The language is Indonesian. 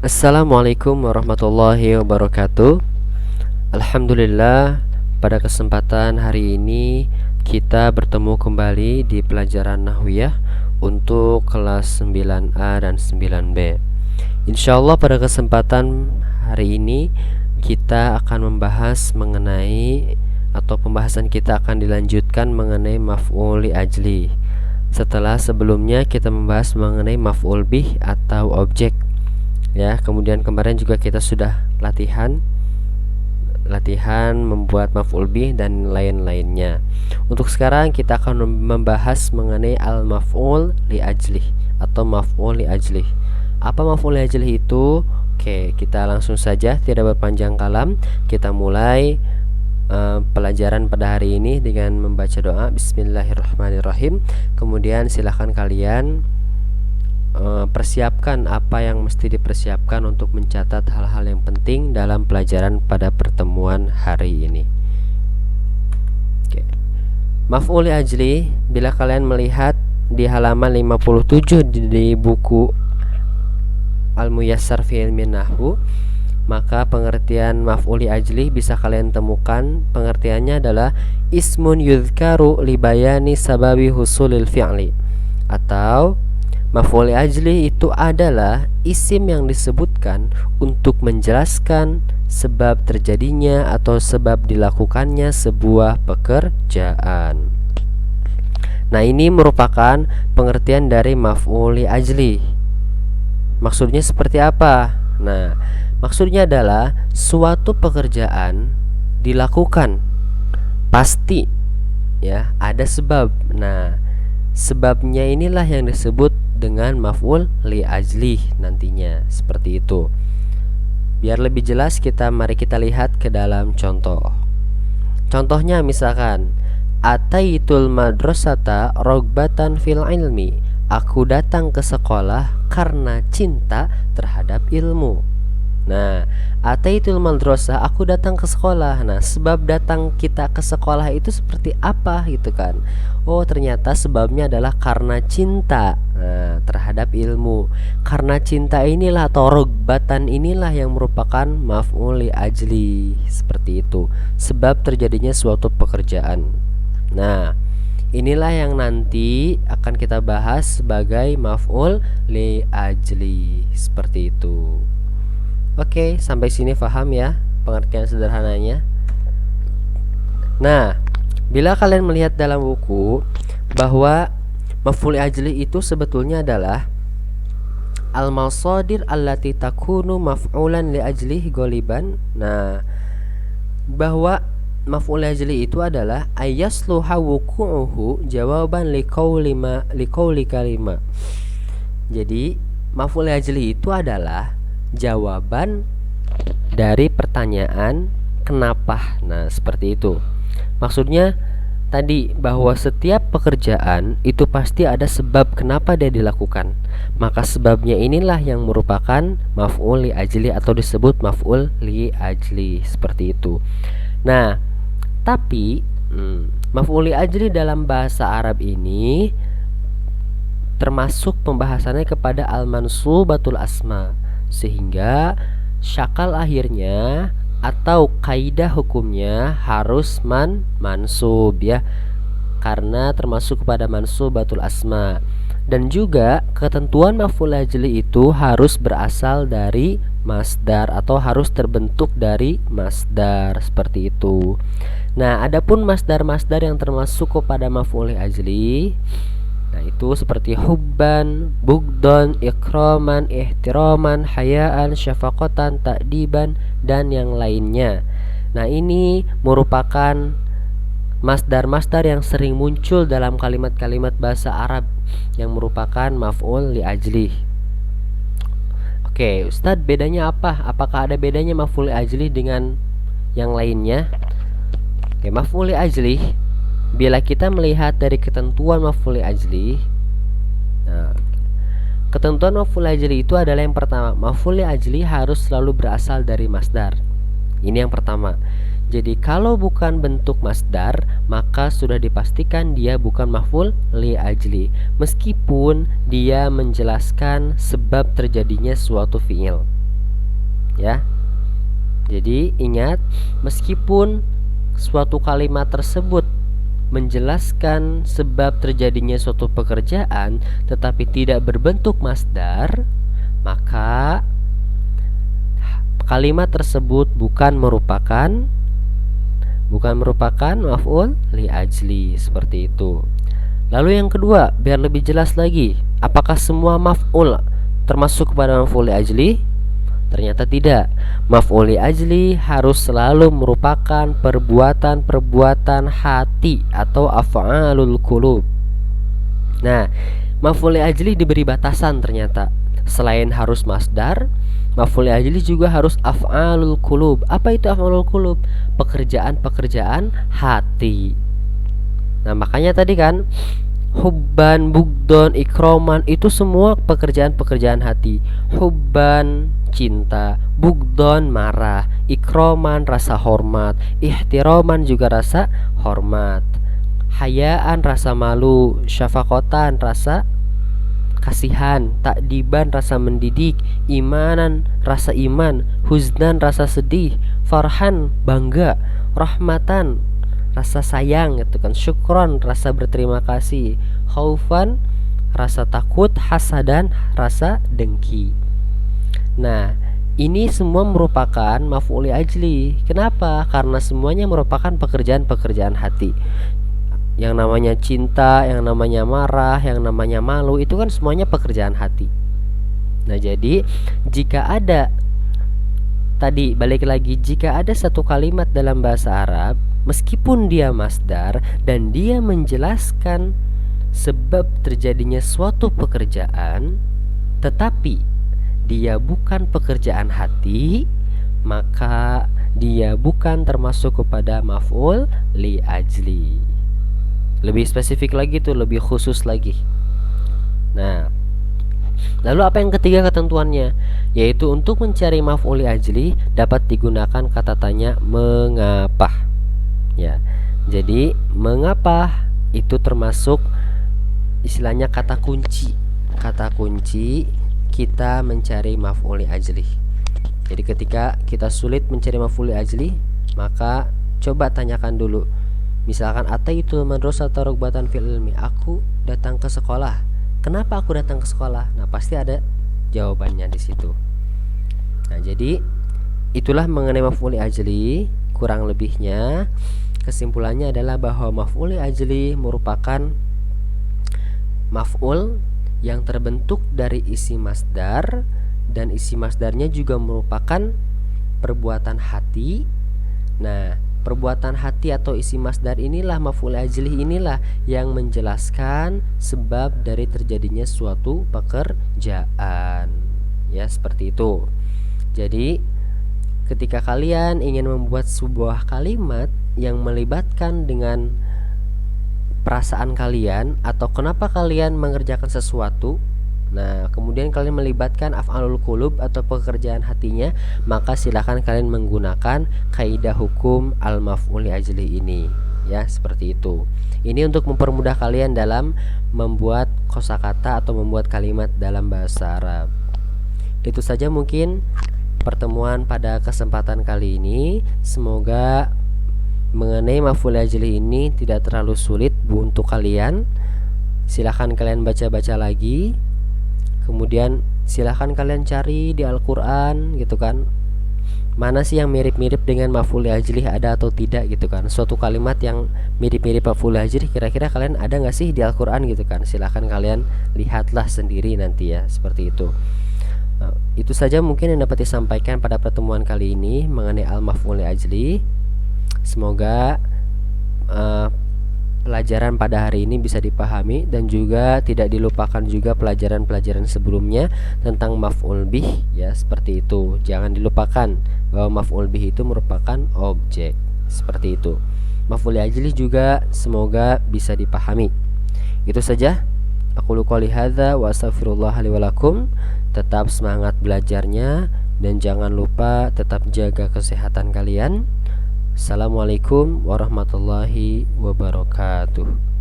Assalamualaikum warahmatullahi wabarakatuh. Alhamdulillah, pada kesempatan hari ini kita bertemu kembali di pelajaran Nahwiyah untuk kelas 9A dan 9B. Insyaallah pada kesempatan hari ini kita akan membahas mengenai atau pembahasan kita akan dilanjutkan mengenai maf'ul li ajli. Setelah sebelumnya kita membahas mengenai maf'ul bih atau objek. Ya, kemudian kemarin juga kita sudah latihan membuat maf'ul bih dan lain-lainnya. Untuk sekarang kita akan membahas mengenai al-maf'ul li ajlih atau maf'ul li ajlih. Apa maf'ul li ajlih itu? Oke, kita langsung saja tidak berpanjang kalam. Kita mulai pelajaran pada hari ini dengan membaca doa Bismillahirrahmanirrahim. Kemudian silahkan kalian persiapkan apa yang mesti dipersiapkan untuk mencatat hal-hal yang penting dalam pelajaran pada pertemuan hari ini. Oke. Maf'ul li ajli, bila kalian melihat di halaman 57 di buku Al-Muyassar fi Ilmin Nahwu, maka pengertian maf'ul li ajli bisa kalian temukan. Pengertiannya adalah ismun yudhkaru li bayani sababi husulil fi'li, atau maf'ul li ajli itu adalah isim yang disebutkan untuk menjelaskan sebab terjadinya atau sebab dilakukannya sebuah pekerjaan. Nah, ini merupakan pengertian dari maf'ul li ajli. Maksudnya seperti apa? Nah, maksudnya adalah suatu pekerjaan dilakukan pasti ya ada sebab. Nah, sebabnya inilah yang disebut dengan maf'ul li ajli nantinya, seperti itu. Biar lebih jelas mari kita lihat ke dalam contoh. Contohnya misalkan ataitul madrasata rogbatan fil ilmi. Aku datang ke sekolah karena cinta terhadap ilmu. Nah, ataitul madrasah, aku datang ke sekolah. Nah, sebab datang kita ke sekolah itu seperti apa gitu kan? Oh, ternyata sebabnya adalah karena cinta terhadap ilmu. Karena cinta inilah atau rogbatan inilah yang merupakan maf'ul li ajli, seperti itu. Sebab terjadinya suatu pekerjaan. Nah, inilah yang nanti akan kita bahas sebagai maf'ul li ajli, seperti itu. Oke, sampai sini paham ya pengertian sederhananya. Nah, bila kalian melihat dalam buku bahwa maf'ul li ajli itu sebetulnya adalah al-masadir allati takunu maf'ulan li ajlihi ghaliban. Nah, bahwa maf'ul li ajli itu adalah ayasluha wuqu'uhu jawaban liqauli kalima. Jadi, maf'ul li ajli itu adalah jawaban dari pertanyaan kenapa. Nah, seperti itu. Maksudnya tadi bahwa setiap pekerjaan itu pasti ada sebab kenapa dia dilakukan. Maka sebabnya inilah yang merupakan maf'ul li ajli atau disebut maf'ul li ajli, seperti itu. Nah, tapi maf'ul li ajli dalam bahasa Arab ini termasuk pembahasannya kepada al-mansubatul asma, sehingga syakal akhirnya atau kaidah hukumnya harus mansub ya, karena termasuk kepada mansubatul asma. Dan juga ketentuan maf'ul li ajli itu harus berasal dari masdar atau harus terbentuk dari masdar, seperti itu. Nah, adapun masdar-masdar yang termasuk kepada maf'ul li ajli, nah itu seperti hubban, bugdon, ikraman, ihtiraman, hayaan, syafaqatan, ta'diban, dan yang lainnya. Nah, ini merupakan masdar-masdar yang sering muncul dalam kalimat-kalimat bahasa Arab yang merupakan maf'ul li ajli. Oke, Ustadz, bedanya apa? Apakah ada bedanya maf'ul li ajli dengan yang lainnya? Oke, maf'ul li ajli, bila kita melihat dari ketentuan maf'ul li ajli, nah, ketentuan maf'ul li ajli itu adalah yang pertama, maf'ul li ajli harus selalu berasal dari masdar. Ini yang pertama. Jadi kalau bukan bentuk masdar, maka sudah dipastikan dia bukan maf'ul li ajli, meskipun dia menjelaskan sebab terjadinya suatu fi'il. ya. Jadi ingat, meskipun suatu kalimat tersebut menjelaskan sebab terjadinya suatu pekerjaan tetapi tidak berbentuk masdar, maka kalimat tersebut bukan merupakan maf'ul li ajli, seperti itu. Lalu yang kedua, biar lebih jelas lagi, apakah semua maf'ul termasuk kepada maf'ul li ajli? Ternyata tidak. Maf'ul li ajli harus selalu merupakan perbuatan-perbuatan hati atau af'alul qulub. Nah, maf'ul li ajli diberi batasan ternyata. Selain harus masdar, maf'ul li ajli juga harus af'alul qulub. Apa itu af'alul qulub? Pekerjaan-pekerjaan hati. Nah, makanya tadi kan hubban, bugdon, ikroman itu semua pekerjaan-pekerjaan hati. Hubban cinta, bugdon marah, ikroman rasa hormat, ihtiroman juga rasa hormat, hayaan rasa malu, syafakotan rasa kasihan, takdiban rasa mendidik, imanan rasa iman, huznan rasa sedih, farhan bangga, rahmatan rasa sayang gitu kan, syukron rasa berterima kasih, khaufan rasa takut, hasadan rasa dengki. Nah, ini semua merupakan maf'ul li ajli. Kenapa? Karena semuanya merupakan pekerjaan-pekerjaan hati. Yang namanya cinta, yang namanya marah, yang namanya malu, itu kan semuanya pekerjaan hati. Nah, jadi jika ada tadi balik lagi, jika ada satu kalimat dalam bahasa Arab meskipun dia masdar dan dia menjelaskan sebab terjadinya suatu pekerjaan tetapi dia bukan pekerjaan hati, maka dia bukan termasuk kepada maf'ul li ajli. Lebih spesifik lagi tuh, lebih khusus lagi. Nah, lalu apa yang ketiga ketentuannya? Yaitu untuk mencari maf'ul li ajli dapat digunakan kata tanya mengapa. Ya. Jadi mengapa itu termasuk istilahnya kata kunci. Kata kunci kita mencari maf'ul li ajli. Jadi ketika kita sulit mencari maf'ul li ajli, maka coba tanyakan dulu. Misalkan ataitu madrasah rugbatan fil ilmi, aku datang ke sekolah. Kenapa aku datang ke sekolah? Nah, pasti ada jawabannya di situ. Nah, jadi itulah mengenai maf'ul li ajli. Kurang lebihnya kesimpulannya adalah bahwa maf'ul li ajli merupakan maf'ul yang terbentuk dari isi masdar, dan isi masdarnya juga merupakan perbuatan hati. Nah, perbuatan hati atau isi masdar inilah, maf'ul li ajli inilah yang menjelaskan sebab dari terjadinya suatu pekerjaan. Ya, seperti itu. Jadi, ketika kalian ingin membuat sebuah kalimat yang melibatkan dengan perasaan kalian atau kenapa kalian mengerjakan sesuatu, nah kemudian kalian melibatkan af'alul qulub atau pekerjaan hatinya, maka silakan kalian menggunakan kaidah hukum al-maf'ul li ajli ini, ya, seperti itu. Ini untuk mempermudah kalian dalam membuat kosakata atau membuat kalimat dalam bahasa Arab. Itu saja mungkin pertemuan pada kesempatan kali ini. Semoga mengenai maf'ul li ajli ini tidak terlalu sulit untuk kalian. Silahkan kalian baca-baca lagi. Kemudian silahkan kalian cari di Al-Quran gitu kan, mana sih yang mirip-mirip dengan maf'ul li ajli, ada atau tidak gitu kan. Suatu kalimat yang mirip-mirip maf'ul li ajli kira-kira kalian ada gak sih di Al-Quran gitu kan. Silahkan kalian lihatlah sendiri nanti ya, seperti itu. Nah, itu saja mungkin yang dapat disampaikan pada pertemuan kali ini mengenai al-maf'ul li ajli. Semoga pelajaran pada hari ini bisa dipahami dan juga tidak dilupakan juga pelajaran-pelajaran sebelumnya tentang maf'ul bih, ya, seperti itu. Jangan dilupakan bahwa maf'ul bih itu merupakan objek, seperti itu. Maf'ul li ajli juga semoga bisa dipahami. Itu saja. Aku qouli hadza wa astaghfirullah li wa lakum. Tetap semangat belajarnya dan jangan lupa tetap jaga kesehatan kalian. Assalamualaikum warahmatullahi wabarakatuh.